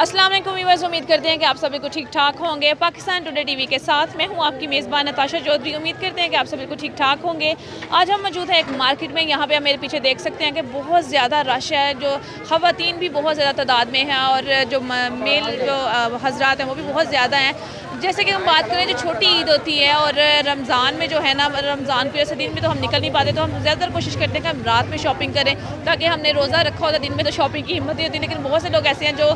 अस्सलाम वालेकुम व्यूअर्स, उम्मीद करते हैं कि आप सभी को ठीक ठाक होंगे। पाकिस्तान टुडे टीवी के साथ मैं हूं आपकी मेज़बान नताशा चौधरी। उम्मीद करते हैं कि आप सभी को ठीक ठाक होंगे। आज हम मौजूद हैं एक मार्केट में। यहाँ पे आप मेरे पीछे देख सकते हैं कि बहुत ज़्यादा रश है, जो ख़वातीन भी बहुत ज़्यादा तादाद में हैं और जो मेल जो हज़रात हैं वो भी बहुत ज़्यादा हैं। जैसे कि हम बात करें जो छोटी ईद होती है और रमज़ान में जो है ना, रमज़ान के जैसे दिन में तो हम निकल नहीं पाते, तो हम ज़्यादातर कोशिश करते हैं कि हम रात में शॉपिंग करें, ताकि हमने रोज़ा रखा होता दिन में तो शॉपिंग की हिम्मत नहीं होती। लेकिन बहुत से लोग ऐसे हैं जो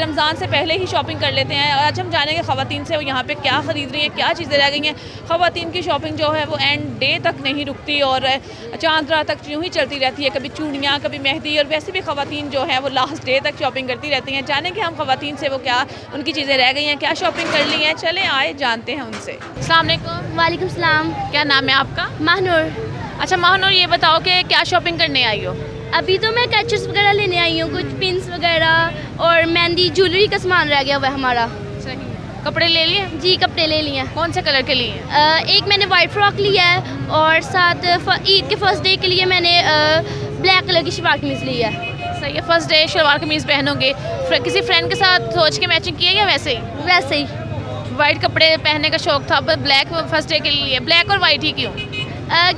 रमज़ान से पहले ही शॉपिंग कर लेते हैं। और आज हम जानेंगे ख़वातीन से वो यहाँ पे क्या ख़रीद रही हैं, क्या चीज़ें रह गई हैं। ख़वातीन की शॉपिंग जो है वो एंड डे तक नहीं रुकती और चांद रात तक यूँ ही चलती रहती है। कभी चूड़ियाँ, कभी मेहंदी, और वैसे भी ख़वातीन जो है वो लास्ट डे तक शॉपिंग करती रहती हैं। जानेंगे हम ख़वातीन से वो क्या उनकी चीज़ें रह गई हैं, क्या शॉपिंग कर ली हैं। चले आए जानते हैं उनसे। अस्सलाम वालेकुम। वालेकुम सलाम। क्या नाम है आपका? महानूर। अच्छा महानूर, ये बताओ कि क्या शॉपिंग करने आई हो? अभी तो मैं कैचेस वगैरह लेने आई हूँ, कुछ पिन्स वगैरह और मेहंदी ज्वेलरी का सामान रह गया हुआ है हमारा। सही। कपड़े ले लिए? जी कपड़े ले लिए हैं। कौन से कलर के लिए? एक मैंने वाइट फ्रॉक लिया है और साथ ईद के फर्स्ट डे के लिए मैंने ब्लैक कलर की शलवार कमीज़ ली है। सही है, फर्स्ट डे शलवार कमीज़ पहनोगे। किसी फ्रेंड के साथ सोच के मैचिंग की है या वैसे ही? वैसे ही। वाइट कपड़े पहनने का शौक था, बस ब्लैक फर्स्ट डे के लिए। ब्लैक और वाइट ही क्यों?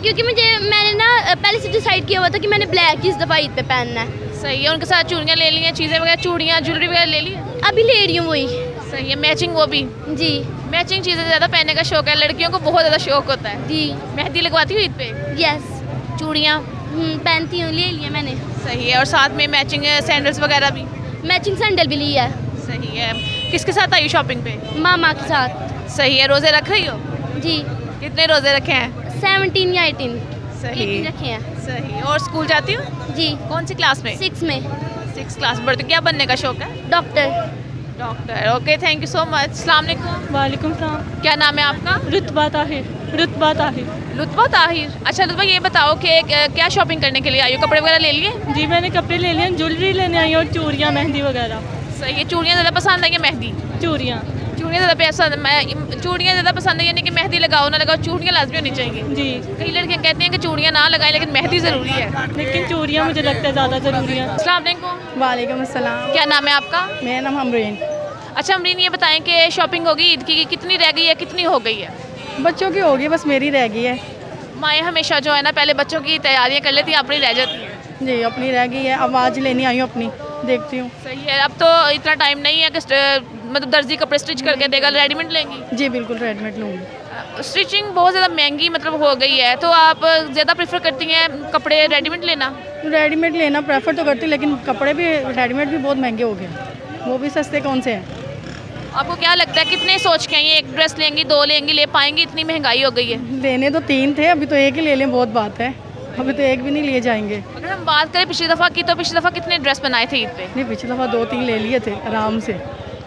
क्योंकि मैंने ना पहले से डिसाइड किया हुआ था कि मैंने ब्लैक ही इस दफ़ा ईद पे पहनना है। सही है। उनके साथ चूड़ियाँ ले ली हैं, चीज़ें वगैरह, चूड़ियाँ ज्वेलरी वगैरह ले ली? अभी ले रही हूँ वही। सही है। मैचिंग वो भी? जी। मैचिंग चीज़ें ज़्यादा पहनने का शौक है, लड़कियों को बहुत ज़्यादा शौक होता है। जी। मेहंदी लगवाती हूँ ईद पे? यस। चूड़ियाँ? पहनती हूँ, ले लिया मैंने। सही है। और साथ में मैचिंग सैंडल्स वगैरह भी? मैचिंग सैंडल भी ली है। सही है। किसके साथ आई हो शॉपिंग पे? मामा के साथ। सही है। रोज़े रख रही हो? जी। कितने रोज़े रखे हैं? 17 या 18 सही रखे हैं। सही। और स्कूल जाती हो? जी। कौन सी क्लास में? 6 में। 6 क्लास में पढ़ते। क्या बनने का शौक है? Doctor. Doctor. Okay, thank you so much. अस्सलाम वालेकुम। वालेकुम सलाम। क्या नाम है आपका? रुतबा ताहिर। रुतबा ताहिर। लुत्फा ताहिर। अच्छा लुत्फा, ये बताओ कि क्या शॉपिंग करने के लिए आई हो? कपड़े वगैरह ले लिए? जी मैंने कपड़े ले लिए, ज्वेलरी लेने आई और चूड़ियाँ मेहंदी वगैरह। सही है। चूड़ियाँ ज़्यादा पसंद है या मेहंदी? चूड़ियाँ। चूड़ियाँ ज़्यादा पसंद, चूड़ियाँ ज़्यादा पसंद है, यानी कि मेहंदी लगाओ ना लगाओ, चूड़ियाँ लाजमी होनी चाहिए। जी। कई लड़कियाँ कहती हैं कि चूड़ियाँ ना लगाएं, लेकिन मेहंदी ज़रूरी है। लेकिन चूड़ियाँ मुझे लगता है ज़्यादा ज़रूरी है। अस्सलाम वालेकुम। वालेकुम अस्सलाम। क्या नाम है आपका? मेरा नाम अमरीन। अच्छा अमरीन, ये बताएं कि शॉपिंग होगी ईद की, कितनी रह गई है, कितनी हो गई है? बच्चों की होगी, बस मेरी रह गई है। माएँ हमेशा जो है ना पहले बच्चों की तैयारियाँ कर लेती हैं, अपनी रह जाती हैं। जी अपनी रह गई है, अब आज लेनी आई हूँ अपनी, देखती हूँ। सही है। अब तो इतना टाइम नहीं है कि मतलब दर्जी कपड़े स्टिच करके देगा, रेडीमेड लेंगी? जी बिल्कुल रेडीमेड लूँगी। स्टिचिंग बहुत ज़्यादा महंगी मतलब हो गई है, तो आप ज़्यादा प्रेफर करती हैं कपड़े रेडीमेड लेना? रेडीमेड लेना प्रेफर तो करती हूँ, लेकिन कपड़े भी रेडीमेड भी बहुत महंगे हो गए, वो भी सस्ते कौन से हैं। आपको क्या लगता है कितने सोच के आई हैं? एक ड्रेस लेंगी, 2 लेंगी, ले पाएंगी? इतनी महंगाई हो गई है। लेने तो 3 थे, अभी तो एक ही ले लें, बहुत बात है। अभी तो एक भी नहीं लिए जाएंगे। अगर हम बात करें पिछली दफ़ा की, तो पिछली दफ़ा कितने ड्रेस बनाए थे ईद पे? नहीं पिछली दफ़ा 2-3 ले लिए थे आराम से,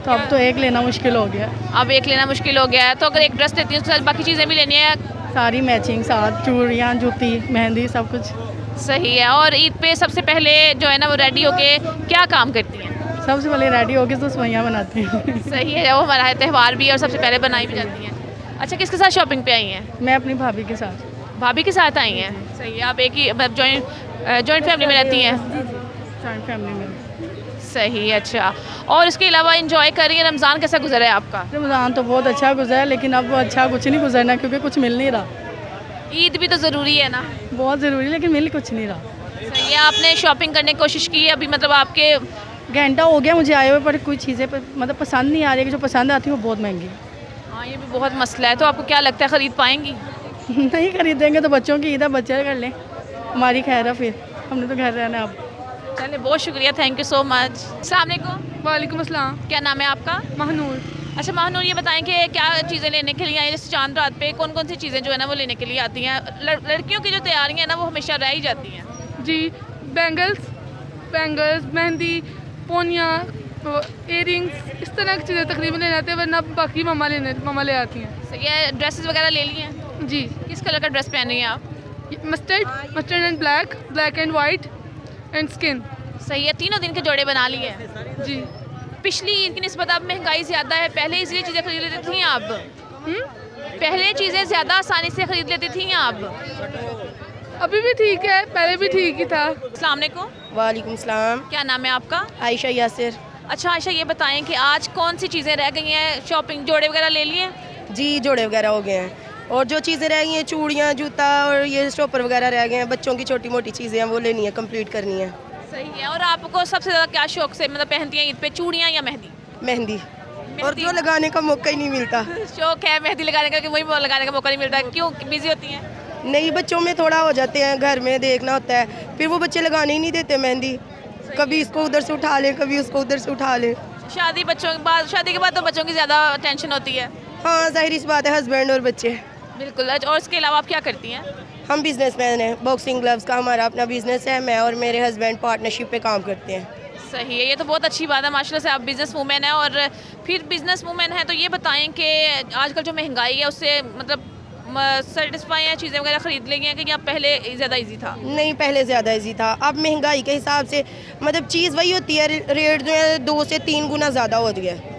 तो अब तो एक लेना मुश्किल हो गया। अब एक लेना मुश्किल हो गया है, तो अगर एक ड्रेस लेती हैं तो बाकी चीज़ें भी लेनी है? सारी मैचिंग, साथ चूड़ियाँ, जूती, मेहंदी, सब कुछ। सही है। और ईद पे सबसे पहले जो है ना वो रेडी होके क्या काम करती हैं? सबसे पहले रेडी होके तो सवैयाँ बनाती हैं। सही है। वो हमारा त्यौहार भी है और सबसे पहले बनाई भी जाती हैं। अच्छा, किसके साथ शॉपिंग पे आई हैं? मैं अपनी भाभी के साथ। भाभी के साथ आई हैं। सही है। आप एक ही जॉइंट फैमिली में रहती हैं? जॉइंट फैमिली में। सही है। अच्छा, और इसके अलावा इंजॉय कर रही हैं? रमज़ान कैसा गुजरा है आपका? रमज़ान तो बहुत अच्छा गुजरा है, लेकिन अब अच्छा कुछ नहीं गुजरना, क्योंकि कुछ मिल नहीं रहा। ईद भी तो ज़रूरी है ना? बहुत ज़रूरी, लेकिन मिल कुछ नहीं रहा। सही है। आपने शॉपिंग करने की कोशिश की है अभी, मतलब आपके? घंटा हो गया मुझे आए हुए, पर कोई चीज़ें मतलब पसंद नहीं आ रही है, जो पसंद आती है वो बहुत महंगी। हाँ, ये भी बहुत मसला है। तो आपको क्या लगता है ख़रीद पाएंगी? नहीं खरीदेंगे तो बच्चों की ईद है, बच्चे कर लें, हमारी खैर है, फिर हमने तो घर रहना है अब। चलिए, बहुत शुक्रिया, थैंक यू सो मच। अस्सलाम वालेकुम। वालेकुम अस्सलाम। क्या नाम है आपका? महानूर। अच्छा महानूर, ये बताएं कि क्या चीज़ें लेने के लिए आई? जैसे चांद रात पे कौन कौन सी चीज़ें जो है ना वो लेने के लिए आती हैं? लड़कियों की जो तैयारियाँ हैं ना वो हमेशा रह ही जाती हैं। जी बैंगल्स मेहंदी पोनियाँ इयरिंग्स इस तरह की चीज़ें तकरीबन ले जाते हैं, वरना बाकी मम्मा ले आती हैं। सही है। ड्रेसेस वगैरह ले लिए हैं? जी। किस कलर का ड्रेस पहन रही हैं आप? Mustard and black and white and skin. सही है। तीनों दिन के जोड़े बना लिए हैं? जी। पिछली ईद की निस्बत अब महंगाई ज़्यादा है, पहले इसलिए चीज़ें खरीद लेती थी आप? पहले चीज़ें ज़्यादा आसानी से खरीद लेती थी आप? अभी भी ठीक है, पहले भी ठीक ही था। अस्सलाम वालेकुम। वालेकुम सलाम। क्या नाम है आपका? आयशा यासिर। अच्छा आयशा, ये बताएं कि आज कौन सी चीज़ें रह गई हैं? शॉपिंग जोड़े वगैरह ले लिए? जी जोड़े वगैरह हो गए हैं और जो चीज़ें रह गई हैं चूड़ियाँ जूता और ये स्टॉपर वगैरह रह गए हैं, बच्चों की छोटी मोटी चीज़ें हैं वो लेनी है, कंप्लीट करनी है। सही है। और आपको सबसे ज़्यादा क्या शौक से मतलब पहनती हैं ईद पे, चूड़ियाँ या मेहंदी? मेहंदी, और जो लगाने का मौका ही नहीं मिलता। शौक है मेहंदी लगाने का कि वही लगाने का मौका नहीं मिलता? क्यों, बिजी होती हैं? नहीं, बच्चों में थोड़ा हो जाते हैं, घर में देखना होता है, फिर वो बच्चे लगाने ही नहीं देते मेहंदी। कभी इसको उधर से उठा लें, कभी उसको उधर से उठा लें। शादी के बाद तो बच्चों की ज़्यादा टेंशन होती है। हाँ जाहिर सी बात है, हस्बैंड और बच्चे। बिल्कुल। और इसके अलावा आप क्या करती हैं? हम बिजनेसमैन हैं, बॉक्सिंग ग्लव्स का हमारा अपना बिजनेस है। मैं और मेरे हस्बैंड पार्टनरशिप पे काम करते हैं। सही है, ये तो बहुत अच्छी बात है माशाल्लाह से, आप बिज़नेस वूमेन हैं। और फिर बिज़नेस वूमेन हैं तो ये बताएं कि आजकल जो महंगाई है उससे मतलब सेटिस्फाई हैं, चीज़ें वगैरह ख़रीद लेंगे कि या पहले ज़्यादा इजी था? नहीं, पहले ज़्यादा इजी था। अब महंगाई के हिसाब से मतलब चीज़ वही होती है, रेट जो है 2 से 3 गुना ज़्यादा हो गया है।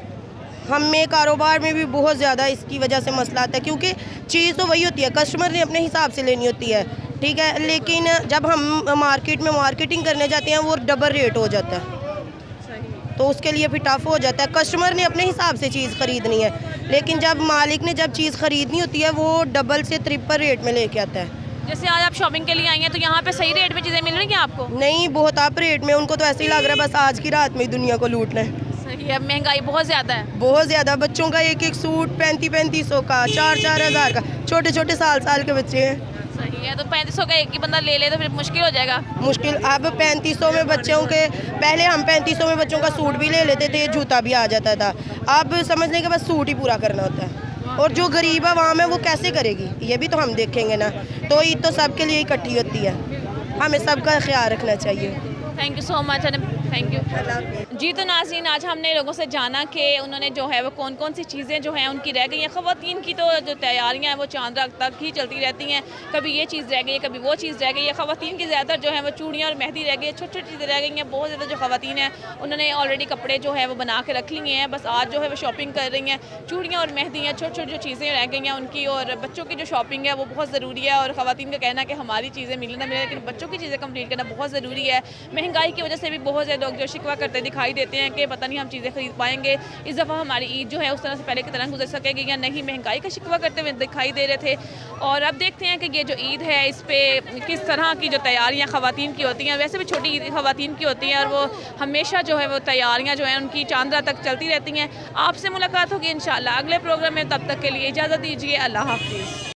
हमें कारोबार में भी बहुत ज़्यादा इसकी वजह से मसला आता है, क्योंकि चीज़ तो वही होती है, कस्टमर ने अपने हिसाब से लेनी होती है, ठीक है, लेकिन जब हम मार्केट में मार्केटिंग करने जाते हैं वो डबल रेट हो जाता है, तो उसके लिए भी टफ हो जाता है। कस्टमर ने अपने हिसाब से चीज़ ख़रीदनी है, लेकिन जब मालिक ने जब चीज़ ख़रीदनी होती है वो डबल से ट्रिपल रेट में लेके आता है। जैसे आज आप शॉपिंग के लिए आई हैं तो यहाँ पे सही रेट में चीज़ें मिल रही हैं आपको? नहीं, बहुत अप रेट में, उनको तो ऐसे ही लग रहा है बस आज की रात में ही दुनिया को लूटना है। सही है, महंगाई बहुत ज़्यादा है। बहुत ज़्यादा, बच्चों का एक एक सूट 3500 का, 4 हज़ार का, छोटे छोटे साल के बच्चे हैं। सही है, तो 3500 का एक ही बंदा ले ले तो फिर मुश्किल हो जाएगा। मुश्किल। अब 3500 में बच्चों के, पहले हम 3500 में बच्चों का सूट भी ले लेते थे, जूता भी आ जाता था। अब समझ लें कि बस सूट ही पूरा करना होता है, और जो गरीब आवाम है वो कैसे करेगी, ये भी तो हम देखेंगे ना। तो ईद तो सबके लिए इकट्ठी होती है, हमें सबका ख्याल रखना चाहिए। Thank you so much, thank you. जी तो नाज़रीन, आज हमने लोगों से जाना कि उन्होंने जो है वो कौन कौन सी चीज़ें जो हैं उनकी रह गई हैं। ख़वातीन की तो जो तैयारियां हैं वो चांद रात तक ही चलती रहती हैं, कभी ये चीज़ रह गई है, कभी वो चीज़ रह गई है। ख़वातीन की ज़्यादातर जो है वो चूड़ियाँ और मेहंदी रह गई है, छोटी छोटी चीज़ें रह गई हैं। बहुत ज़्यादा जो ख़वातीन हैं उन्होंने ऑलरेडी कपड़े जो है वो बना के रख लिए हैं, बस आज जो है वो शॉपिंग कर रही हैं। चूड़ियाँ और मेहंदी हैं, छोटी छोटी जो चीज़ें रह गई हैं उनकी, और बच्चों की जो शॉपिंग है वो बहुत ज़रूरी है। और ख़वातीन का कहना है कि हमारी चीज़ें मिले ना मिले लेकिन बच्चों की चीज़ें कम्प्लीट करना बहुत ज़रूरी है। महंगाई की वजह से भी बहुत ज़्यादा लोग जो शिकवा करते दिखाई देते हैं कि पता नहीं हम चीज़ें खरीद पाएंगे, इस दफ़ा हमारी ईद जो है उस तरह से पहले की तरह गुजर सकेगी या नहीं, महंगाई का शिकवा करते हुए दिखाई दे रहे थे। और अब देखते हैं कि ये जो ईद है इस पर किस तरह की जो तैयारियां ख़वातीन की होती हैं, वैसे भी छोटी ईद ख़वातीन की होती हैं और वो हमेशा जो है वो तैयारियाँ जो हैं उनकी चांद रात तक चलती रहती हैं। आपसे मुलाकात होगी इंशाअल्लाह अगले प्रोग्राम में, तब तक के लिए इजाज़त दीजिए, अल्लाह हाफ़िज़।